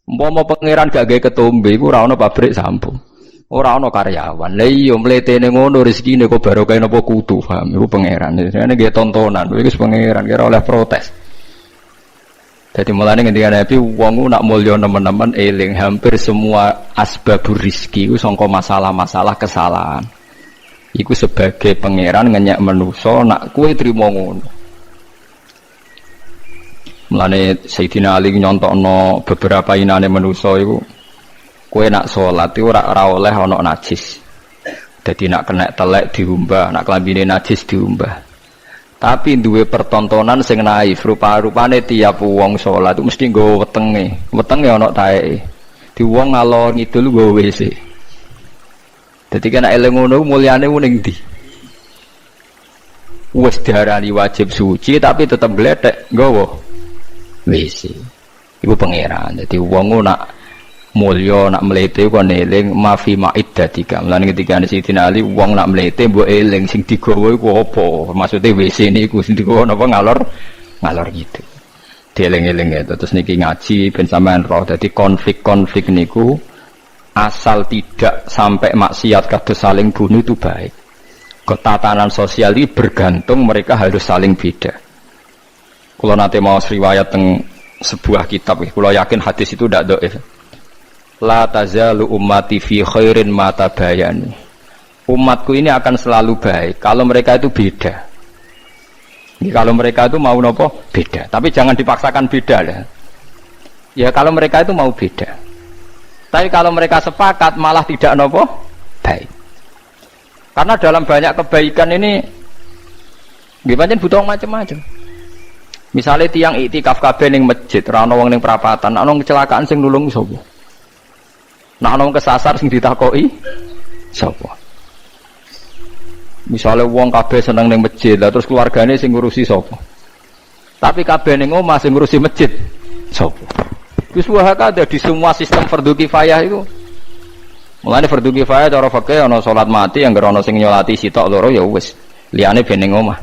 Umpama pangeran gak gawe ketombe iku ora ana pabrik sampo. Ora ana karyawan. Lah iya mletene ngono rezekine kok barokah napa kudu, paham? Iku pangeran. Jane nggih tontonan, iku wis pangeran kira oleh protes. Jadi mulane ngendika Nabi wong nak mulya nemen-nemen eling hampir semua asbabur rizki iku sangka masalah-masalah kesalahan. Iku sebagai pangeran ngenyek manusa nak kowe trimo ngono. Mulane Sayyidina Ali nyontokno beberapa inane manusa iku kowe nak salat iku ora oleh ana najis. Dadi nak kena telek diumbah, nak klambine najis diumbah. Tapi duwe pertontonan sing naif, rupa-rupane tiap wong salat itu mesti nggo wetenge. Wetenge ana taeke. Di wong ngalor ngidul nggo WC. Dadi kena eling ngono mulyane ning ndi? Wis diarani wajib suci tapi tetep gledek nggawa WC. Iku pangeran. Dadi wong nak mulya nak mlete kok eling mafi ma'iddatika. Mulane ketika Sayyidina Ali wong nak mlete mbok eling sing digawa iku apa? Maksude WC niku sing digawa napa ngalor gitu. Dieling-eling ya. Terus niki ngaji ben sampean roh. Dadi konflik-konflik niku asal tidak sampai maksiat kados saling bunuh itu baik. Ketatanan sosial ini bergantung mereka harus saling beda. Kalau nanti mau riwayat teng sebuah kitab, kalau yakin hadis itu tidak dhaif. La tazalu ummati fi khairin ma tabayani. Umatku ini akan selalu baik kalau mereka itu beda. Jadi, kalau mereka itu mau nopo beda, tapi jangan dipaksakan beda lah. Ya kalau mereka itu mau beda. Tapi kalau mereka sepakat malah tidak nopo baik. Karena dalam banyak kebaikan ini gimana butuh macam-macam. Misalnya tiang iktikaf kabeh ning masjid, ora ana wong ning perapatan, ana kecelakaan sing nulung sapa? Nek ana kesasar sing ditakoki sapa? Misalnya wong kabeh seneng ning masjid, lah terus keluargane sing ngurusi sapa? Tapi kabeh ning omah sing ngurusi masjid sapa? Wis wae ada di semua sistem fardhu kifayah itu. Mulane fardhu kifayah cara fikih ana salat mati yang ana sing nyolati sitok loro ya wis, liyane ben ning omah.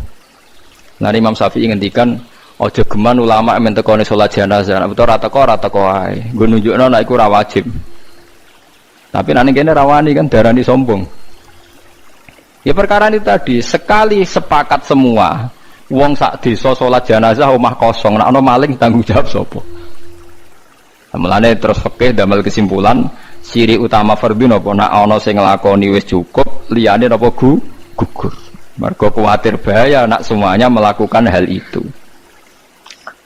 Nah Imam Syafi'i ngendikan aja geman ulama men tekone salat jenazah, nek ora teko ae. Nggo nunjukno nek iku ora wajib. Tapi nek kene rawani kan darani sombong. Ya perkara ini tadi, sekali sepakat semua, wong sak desa salat jenazah omah kosong, nek ana maling tanggung jawab sapa? Mulane terus fikih damel kesimpulan ciri utama fardhu napa nek ana sing nglakoni wis cukup, liyane napa gugur. Mergo kuwatir bahaya nek semuanya melakukan hal itu.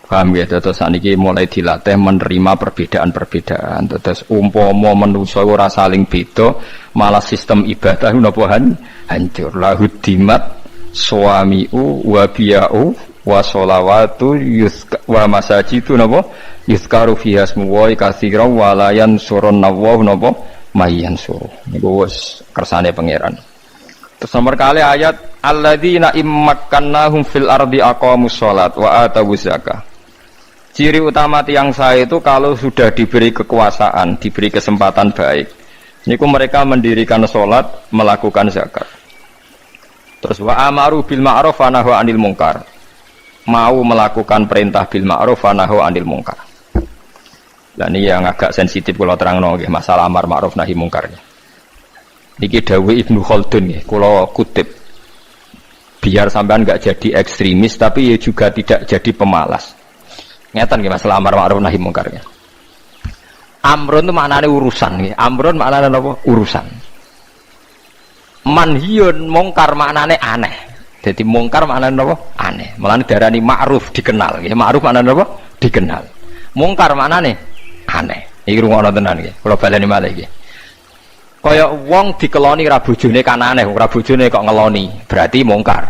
Paham ya, terus saniki mulai dilatih menerima perbedaan-perbedaan. Terus umpama manusa ora saling beda, malah sistem ibadah napa hancur. Lahudimat suamiu wa biya'u wa sholawatu wa masajidu napa yuzkaru fiha ismullahi katsiran wa la yansurunallahu napa mayyansur. Niku wis kersane pangeran. Terus nomor kali ayat alladzina immakkannahum fil ardi aqamus shalat wa atawuz zakah. Ciri utama tiang saya itu kalau sudah diberi kekuasaan, diberi kesempatan baik. Niku mereka mendirikan sholat, melakukan zakat. Terus wa amaru bil ma'ruf wa nahu 'anil munkar. Mau melakukan perintah bil ma'ruf wa nahu 'anil munkar. Lah ini yang agak sensitif kula terangno nggih masalah amar ma'ruf nahi munkar. Niki dawuh Ibnu Khaldun nggih, kula kutip. Biar sampean enggak jadi ekstremis tapi ya juga tidak jadi pemalas. Ngeten nggih masalah amar ma'ruf nahi munkar. Amrun itu maknane urusan nggih. Amrun maknane apa? Urusan. Manhiyun mungkar maknane aneh. Jadi mungkar maknane apa? Aneh. Mulane darani ma'ruf dikenal nggih. Ma'ruf maknane apa? Dikenal. Mungkar maknane aneh. Iki rungokno tenan nggih. Kula baleni malih nggih. Kaya wong dikeloni ra bojone kan aneh, ra bojone kok ngeloni, berarti mungkar.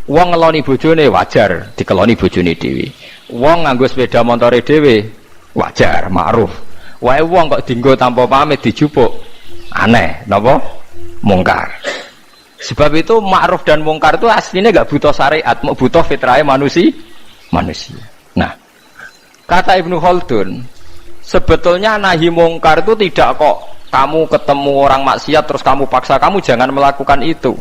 Wong ngeloni bojone wajar, dikeloni bojone dhewe. Wong nganggo sepeda montore dhewe wajar, ma'ruf. Wae wong kok dienggo tanpa pamit dijupuk, aneh, napa? Mungkar. Sebab itu ma'ruf dan mungkar itu aslinya enggak butuh syariat, mau butuh fitrah manusia. Nah, kata Ibnu Khaldun, sebetulnya nahi mungkar itu tidak kok kamu ketemu orang maksiat terus kamu paksa kamu jangan melakukan itu.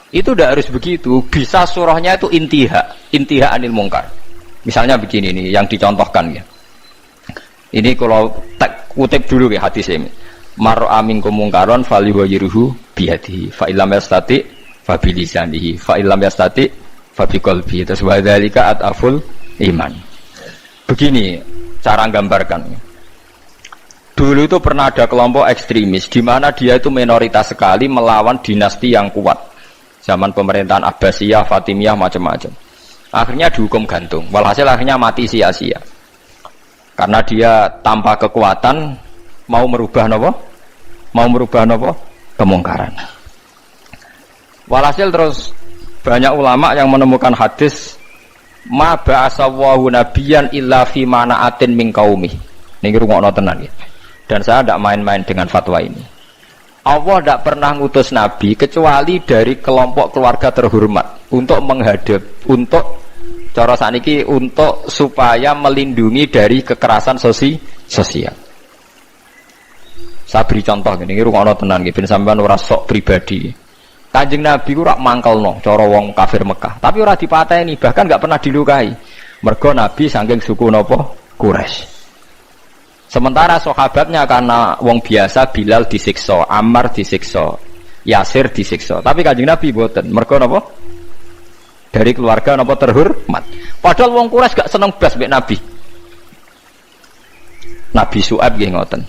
Itu tidak harus begitu. Bisa surahnya itu intiha anil mungkar. Misalnya begini nih yang dicontohkan ya. Ini kalau kutip dulu ya hadis ini. Mar amin kumungkaron falyughayyirhu biyadihi fa illam yastati fa bilisanihi fa illam yastati fa biqalbihi. Terus wa dzalika ataful iman. Begini cara gambarkan. Dulu itu pernah ada kelompok ekstremis di mana dia itu minoritas sekali melawan dinasti yang kuat. Zaman pemerintahan Abbasiyah, Fatimiyah macam-macam. Akhirnya dihukum gantung. Walhasil akhirnya mati sia-sia. Karena dia tanpa kekuatan mau merubah apa? Mau merubah apa? Kemungkaran. Walhasil terus banyak ulama yang menemukan hadis ma ba'asallahu nabiyyan illa fi mana'atin min qaumi. Niki rungokno tenan ya. Dan saya tidak main-main dengan fatwa ini. Allah tidak pernah ngutus nabi kecuali dari kelompok keluarga terhormat untuk menghadap, untuk cara saniki untuk supaya melindungi dari kekerasan sosial. Saya beri contoh gini, rungokno tenan nggih ben sampean ora sok pribadi. Kanjeng Nabi ku rak mangkelno cara wong kafir Mekah, tapi ora dipateni, bahkan enggak pernah dilukai. Mergo Nabi saking suku napa? Quraisy. Sementara sahabatnya karena wong biasa, Bilal disiksa, Ammar disiksa, Yasir disiksa. Tapi Kanjeng Nabi mboten. Mergo napa? Dari keluarga napa terhormat. Padahal wong Quraisy gak seneng blas mbek Nabi. Nabi Syuaib nggih ngoten.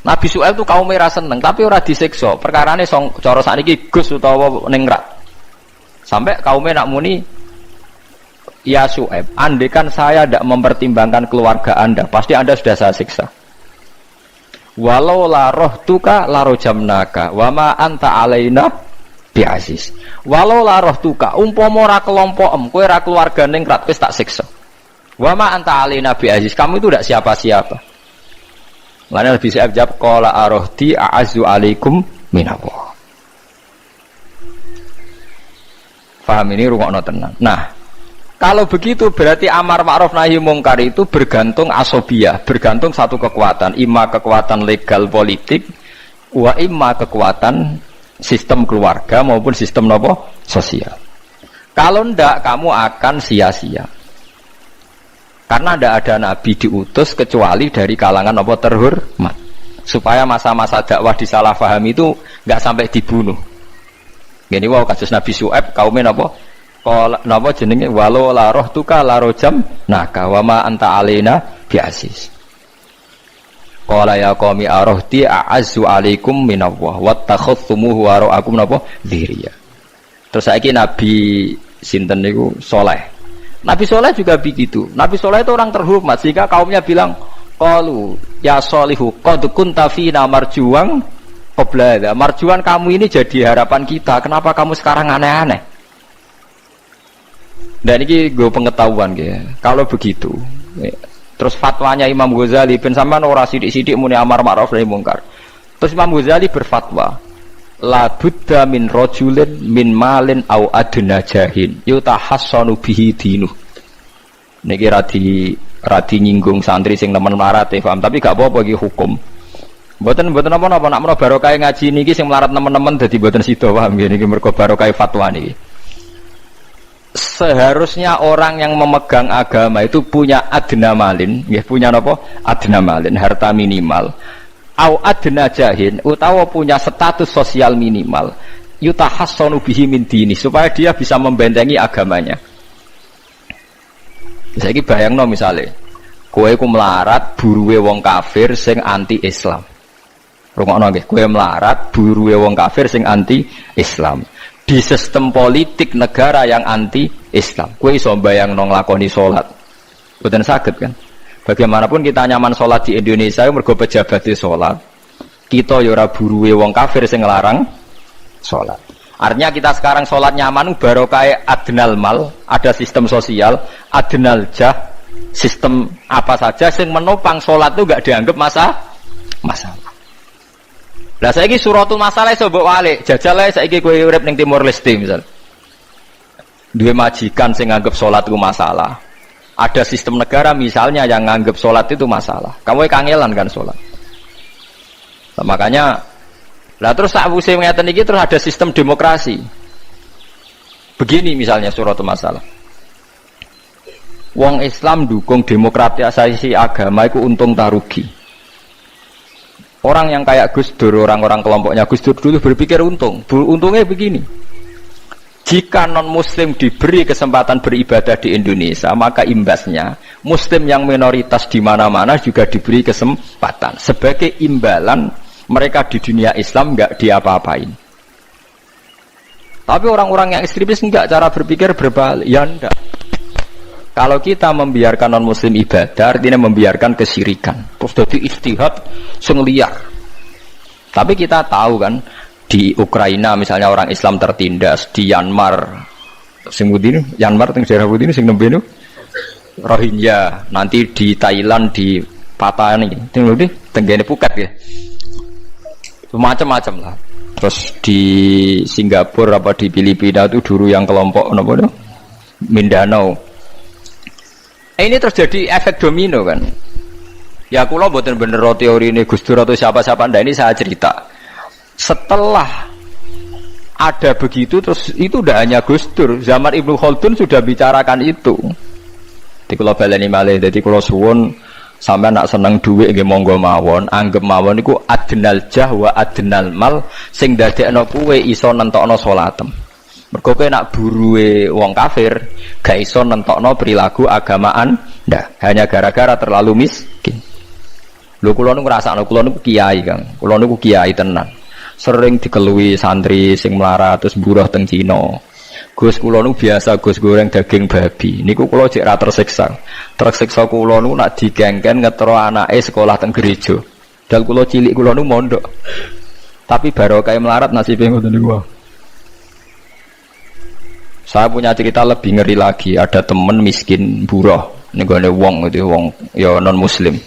Nabi Syuaib itu kaum merah seneng, tapi ora disiksa. Perkarane cara sakniki Gus utawa ningrat. Sampai kaumnya nak muni, ya Syuaib, andekan saya tidak mempertimbangkan keluarga anda, pasti anda sudah saya siksa. Walau la rohtuka la rojamnaka, wama anta alaina bi'aziz. Walau la rohtuka, umpama ora kelompokem, kowe ora keluarga ningrat, wis tak siksa. Wama anta alaina bi'aziz, kamu itu tidak siapa-siapa. Lainnya lebih siap jawab qala arohti a'azzu alaikum minallah. Paham ini rungokno tenan. Nah, kalau begitu berarti amar ma'ruf nahi mungkar itu bergantung asobiyah, bergantung satu kekuatan, imma kekuatan legal politik, wa imma kekuatan sistem keluarga maupun sistem nopo sosial. Kalau ndak kamu akan sia-sia. Karena tidak ada nabi diutus kecuali dari kalangan apa terhormat, supaya masa-masa dakwah disalahfahami itu nggak sampai dibunuh. Gini wow kasus Nabi Syuaib kaumnya apa? Kalau apa jenenge walau la rohtuka la rojam naka wama anta alena biasis. Qala ya qaumi arohti a'azzu alaikum minallah wattakhadhtumuhu wara'akum napa dziriya. Terus saiki Nabi sinten niku Saleh. Nabi Soleh juga begitu. Nabi Soleh itu orang terhormat sehingga kaumnya bilang, qalu ya Solihu qad kunta fina marjuwan qabla hadza. Marjuwan kamu ini jadi harapan kita. Kenapa kamu sekarang aneh-aneh? Dan ini gue pengetahuan ya. Kalau begitu, terus fatwanya Imam Ghazali ben sampean ora sithik-sithik muni amar ma'ruf nahi mungkar. Terus Imam Ghazali berfatwa, la budda min rajulin min malin au adna jahin yutahassanu bihi dinu. Niki radi nyinggung santri sing nemen melarat paham, tapi gak apa-apa iki hukum. Mboten apa-apa nak menawa barokah ngaji niki sing melarat nemen-nemen dadi mboten sida paham niki mergo barokah fatwa niki. Seharusnya orang yang memegang agama itu punya adna malin, nggih punya napa? Adna malin, harta minimal. Au adna jahin utawa punya status sosial minimal yutahassanu bihi min dini supaya dia bisa membentengi agamanya. Saiki bayangno misale kowe ku melarat buruwe wong kafir sing anti Islam. Rungokno nggih, kowe melarat buruwe wong kafir sing anti Islam. Di sistem politik negara yang anti Islam, kowe iso bayangno nglakoni salat. Mboten saged kan? Bagaimanapun kita nyaman sholat di Indonesia, mergo pejabat di sholat. Kita yora buruwe wong kafir sing ngelarang sholat. Artinya kita sekarang sholat nyaman, barokah adnal mal, ada sistem sosial, adnal jah, sistem apa saja sing menopang sholat itu gak dianggap masalah. Lah saiki suratul masalah iso mbok walik, jajal ae saiki kowe urip ning Timor Leste misal. Duwe majikan sing nganggep sholat itu masalah. Ada sistem negara misalnya yang nganggap sholat itu masalah. Kamu kangelan kan sholat. Nah, makanya, lah terus saat musim ngeten iki terus ada sistem demokrasi. Begini misalnya suratul masalah. Wong Islam dukung demokratisasi agama itu untung tak rugi. Orang yang kayak Gus Dur, orang-orang kelompoknya Gus Dur dulu berpikir untung. Untungnya begini. Jika non-muslim diberi kesempatan beribadah di Indonesia, maka imbasnya muslim yang minoritas di mana-mana juga diberi kesempatan. Sebagai imbalan mereka di dunia Islam enggak diapa-apain. Tapi orang-orang yang ekstremis enggak, cara berpikir berbalik. Ya enggak. Kalau kita membiarkan non-muslim ibadah, artinya membiarkan kesyirikan. Terus jadi istihad sing liar. Tapi kita tahu kan, di Ukraina misalnya orang Islam tertindas, di Myanmar, sing ini, Myanmar, teng daerah ini, sing nembe nu, Rohingya, nanti di Thailand, di Patani, tenggene Phuket ya, macam-macam lah. Terus di Singapura apa di Filipina itu dulu yang kelompok apa itu, Mindanao. Ini terjadi efek domino kan. Ya kula mboten bener teori ini Gus Dur atau siapa-siapa ndak, ini saya cerita. Setelah ada begitu terus itu tidak hanya Gus Dur, zaman Ibnu Khaldun sudah bicarakan itu. Di kula baleni malih, dadi kula suwun sampean nak seneng dhuwit nggih monggo mawon, anggap mawon iku adnal jah wa adnal mal sing dadekno kuwe iso nentokno salatem. Mergo kowe nak buruwe wong kafir gak iso nentokno perilaku agamaan ndak, hanya gara-gara terlalu miskin. Lho kula nu ngrasakno, kula niku kiai Kang. Kula niku kiai tenan. Sering dikelui santri sing melarat terus buruh teng Cina. Gus kula nu biasa Gus goreng daging babi. Niku kula cek ra tersiksa. Tersiksa kula nu nak digengken ngetro anake sekolah teng gereja. Dal kula cilik kula nu mondok. Tapi barokah melarat nasibe ngoten niku. Saya punya cerita lebih ngeri lagi. Ada temen miskin buruh, nenggone wong itu wong ya non muslim.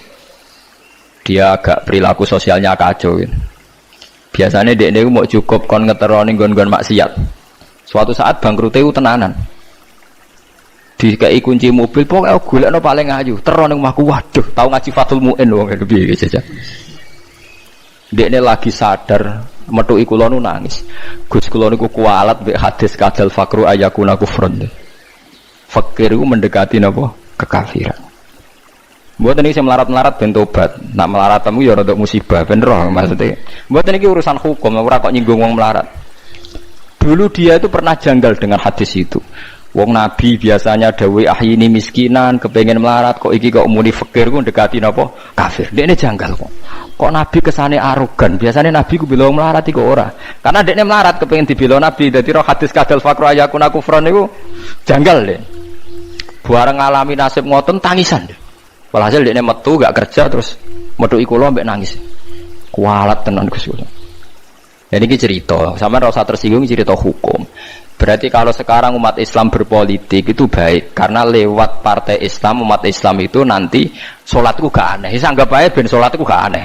Dia agak perilaku sosialnya kacau. Gitu. Biasanya dia mau cukup kon ngeteroni gon-gon maksiat. Suatu saat bangkrute itu tenanan. Dikai kunci mobil, pokoknya golekno paling ayu. Terone omahku, waduh, tahu ngaji Fathul Muin wong itu piye saja. Dia lagi sadar. Metu iku kula nu nangis. Gus kula niku kualat mbek hadis kadal fakru ayakuna kufrun. Fakir iku mendekati napa? Kekafiran. Mboten iki sing melarat-melarat ben tobat. Nak melarat temu ya rada musibah ben roh maksudnya. Mboten iki urusan hukum, ora kok nyinggung wong melarat. Dulu dia itu pernah janggal dengan hadis itu. Wong Nabi biasanya dawuh ahyini miskinan, kepengen melarat kok iki kok muni fakir ku mendekati napa? Kafir. Dekne janggal kok. Kok Nabi kesane arogan? Biasanya Nabi ku bilang melarat iku ora. Karena dekne melarat kepengin dibela Nabi. Dadi roh hadis kadal fakru ayakuna kufran niku janggal deh. Bareng ngalami nasib ngoten tangisan deh. Walhasil dekne metu gak kerja terus metu iku lho mbek nangis. Kualat tenan Gus. Jadi iki cerita, sampean ora usah tersinggung cerita hukum. Berarti kalau sekarang umat Islam berpolitik itu baik karena lewat partai Islam umat Islam itu nanti sholatku gak aneh. Anggap aja ben sholatku gak aneh.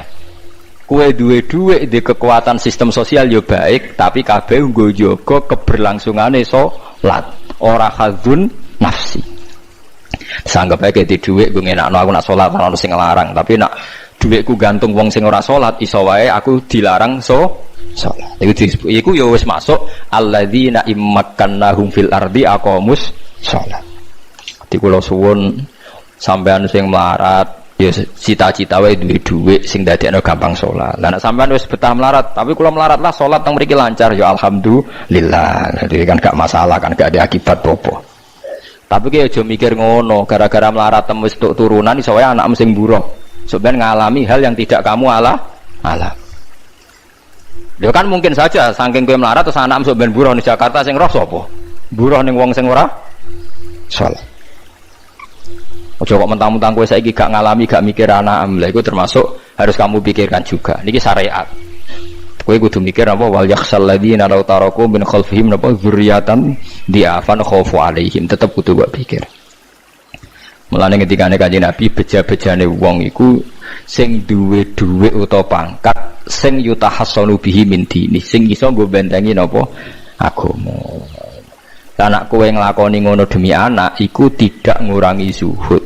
Kue duwe di kekuatan sistem sosial yo baik, tapi kabeh nggo jaga keberlangsungane sholat. Ora khadzun nafsi. Anggap aja di dhuwit gue ngenakno aku nak sholat ana sing nglarang, tapi nak dhuwitku gantung wong sing ora sholat iso wae aku dilarang sholat. Iku ya wis masuk alladzina immakannahum fil ardi aqamus shalah. Di kula suwun sampean sing melarat ya cita-cita wae duwe dhuwit sing dadekno gampang salat. Lah nek sampean wis betah melarat, tapi kula melarat lah salat teng mriki lancar ya alhamdulillah. Jadi kan gak masalah kan gak ada akibat apa. Tapi ki aja mikir ngono, gara-gara melarat temu wis turunan iso wae anakmu sing buruh. Sampeyan ngalami hal yang tidak kamu alami. Ya kan mungkin saja saking kowe melarat terus anak sok ben buruh di Jakarta sing roh sapa? Buruh ning wong sing ora salat. Ojo kok mentang-mentang kowe saiki gak ngalami, gak mikir anak, lha iku termasuk harus kamu pikirkan juga. Niki syariat. Kowe kudu mikir apa wal yakhsal ladzina law taraku min khalfihim napa dzurriatan diafan khaufu alaihim, tetep kudu mbok pikir. Mulane ketikane Kanjeng Nabi beja-bejane wong iku sing duwe dhuwit utawa pangkat sing yutahassanu bihi min dini, sing iso nggo bentengi napa agama. Anak kowe nglakoni ngono demi anak iku tidak ngurangi zuhud.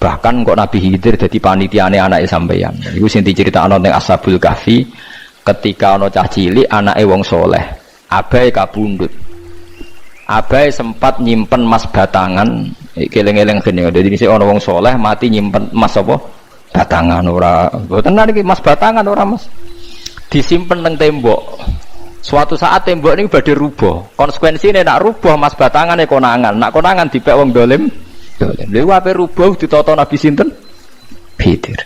Bahkan kok Nabi Khidir dadi panitiane anake sampeyan. Iku sing diceritakno ning Ashabul Kahfi ketika ana cah cilik anake wong soleh, abahe kabundut. Abahe sempat nyimpen emas batangan Keleng-eleng kene. Dadi dhisik ana wong saleh mati nyimpen emas apa? Batangan ora. Mboten niki emas batangan ora, Mas. Disimpen nang tembok. Suatu saat tembok ini badhe rubuh. Konsekuensine nak rubuh emas batangane konangan. Nak konangan dipek wong dolim. Dolim. Lha ape rubuh ditata Nabi sinten? Khidir.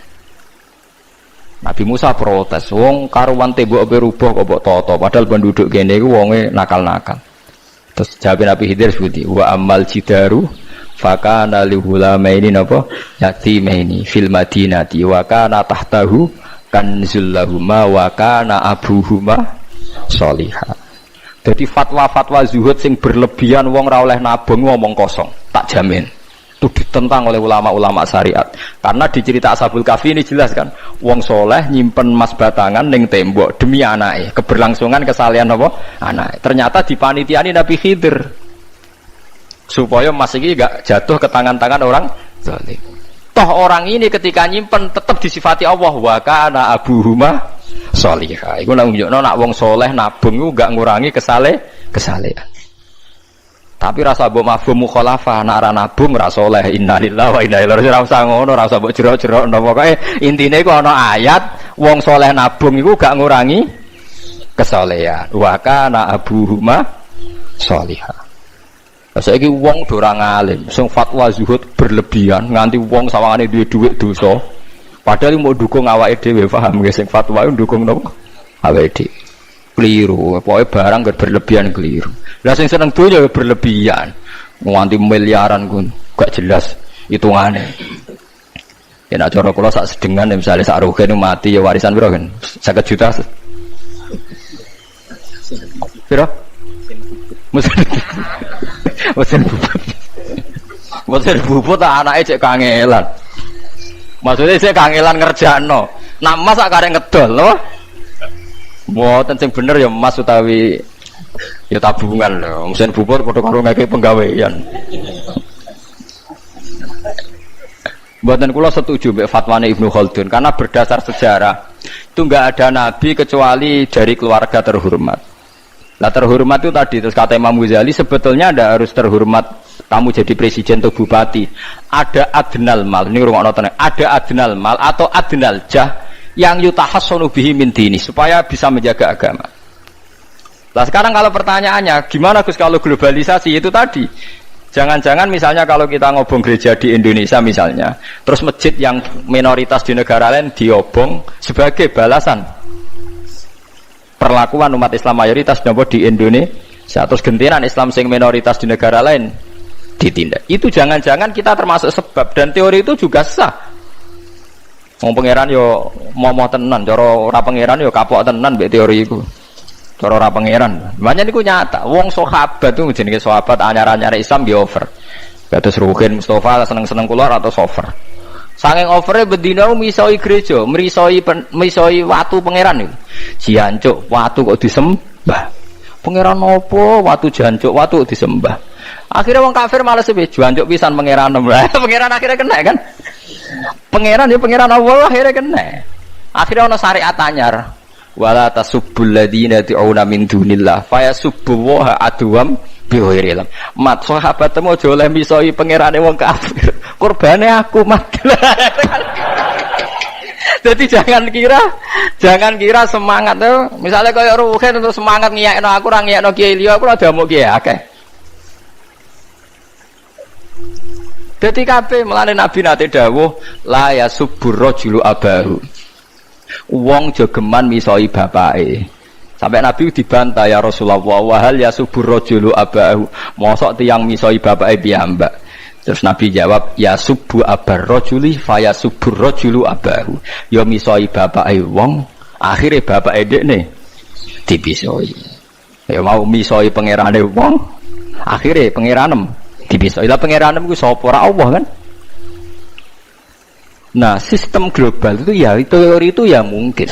Nabi Musa protes, wong karuan tembok ape rubuh kok mbok tata, padahal penduduk kene iku wonge nakal-nakal. Terus jawab Nabi Khidir seperti wa amal jidaru fakana li hulamaini napa yatimaini fil madinati wa kana tahtahu kanzul lahuma wa kana abuhuma sholihah. Jadi fatwa-fatwa zuhud sing berlebihan wong ra oleh nabung ngomong kosong, tak jamin. Itu ditentang oleh ulama-ulama syariat. Karena di cerita Ashabul Kahfi ini jelas kan, wong soleh nyimpen emas batangan ning tembok demi anake, keberlangsungan kesalehan apa? Anake. Ternyata dipanitiani Nabi Khidir. Supaya emas iki enggak jatuh ke tangan-tangan orang zalim. Toh orang ini ketika nyimpen tetap disifati Allah wa kana abuhuma sholihah. Iku nang nunjukno nak wong soleh nabung iku enggak ngurangi kesalehan. Tapi rasa mbok mafhum mukhalafah nak ra nabung ra saleh innalillahi wa inna ilaihi raji'un. Ora usah ngono, ora usah mbok jero-jero. Pokoke intine iku ana ayat wong saleh nabung iku gak ngurangi kesalehan. Wa kana abuhuma sholihah. Saiki wong do ora ngalim, sing fatwa zuhud berlebihan nganti wong sawangane duwe dhuwit dosa. Padahal mau dukung awake dhewe, paham nggih sing fatwa iku dukung napa? Awake dhewe. Keliru, pokoknya barang berlebihan keliru. Lah sing seneng dunya berlebihan, nganti miliaran pun gak jelas hitungane. Ya nak cara kula sak sedengan misalnya sak rogen mati ya warisan piro kan? 50 juta. Piro? Mesin bubut. Mesin bubut anake cek kangelan. Maksudnya cek kangelan ngerjakno. Nak mas sak karek ngedol lho. Mboten sing bener ya emas utawi ya tabungan lho. Mesin bubur padha karo ngeke penggawean. Mboten kula setuju mbek fatwane Ibnu Khaldun karena berdasar sejarah itu enggak ada nabi kecuali dari keluarga terhormat. Lah terhormat itu tadi terus kata Imam Ghazali sebetulnya ada harus terhormat kamu jadi presiden atau bupati. Ada adnal mal, ini rungokno tenan. Ada adnal mal atau adnal jah yang yutahassanu bihi min dini supaya bisa menjaga agama. Nah sekarang kalau pertanyaannya gimana Gus kalau globalisasi itu tadi jangan-jangan misalnya kalau kita ngobong gereja di Indonesia misalnya terus masjid yang minoritas di negara lain diobong sebagai balasan perlakuan umat Islam mayoritas di Indonesia terus gentiran Islam sing minoritas di negara lain ditindak. Itu jangan-jangan kita termasuk sebab dan teori itu juga sah. Wong pangeran yo momo tenan, cara ora pangeran yo kapok tenan mbek teori iku. Cara ora pangeran. Makanya niku nyata. Wong sahabat itu jenenge sahabat anyar-anyar Islam nggih over. Kados Ruhin Mustafa seneng-seneng kula atau over. Saking overe bendina misoi gereja, misoi watu pangeran niku. Jancuk watu kok disembah. Pangeran opo watu jancuk watu disembah. Akhirnya wong kafir malah sepe jancuk pisan pangeran. Pangeran akhirnya kena kan. Pangeran ya pangeran Allah akhirnya kena. Akhirnya ana syariat anyar. Wala tasubbul ladina tu'una min dunillah fayasubbu wa adwam biwiri lam. Mat sahabat temu aja oleh misoi pangerane wong kafir. Kurbane aku mat. Jadi jangan kira semangat tuh. Misalnya kaya Ruhin untuk semangat ngiyakno aku ora ngiyakno Kiai liya aku ora damuk kiai akeh. Dadi kabeh melane Nabi nate dawuh la yasubbur rajulu abahu. Wong jogeman misoi bapake. Sampai Nabi dibantah ya Rasulullah wa hal yasubbur rajulu abahu. Mosok tiyang misoi bapake piyambak. Terus Nabi jawab ya subbu abar rajuli fa yasubbur rajulu abahu. Ya misoi bapake wong, akhire bapake dekne dipisoi. Ya mau misoi pangerane wong, akhire pangeranem dipisoi. Lah pangeranem ku sapa ora Allah kan? Nah, sistem global itu ya teori itu ya mungkin.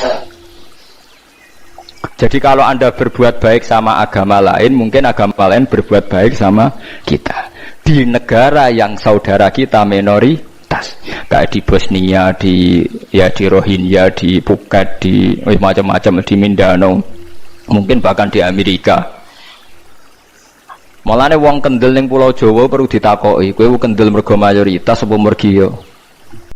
Jadi kalau Anda berbuat baik sama agama lain, mungkin agama lain berbuat baik sama kita. Di negara yang saudara kita minoritas, kayak di Bosnia, di Rohingya, di Phuket, di macam-macam di Mindanao, mungkin bahkan di Amerika. Malane wong kendel ning Pulau Jawa perlu ditakoki, kowe kendel mergo mayoritas apa mergi yo?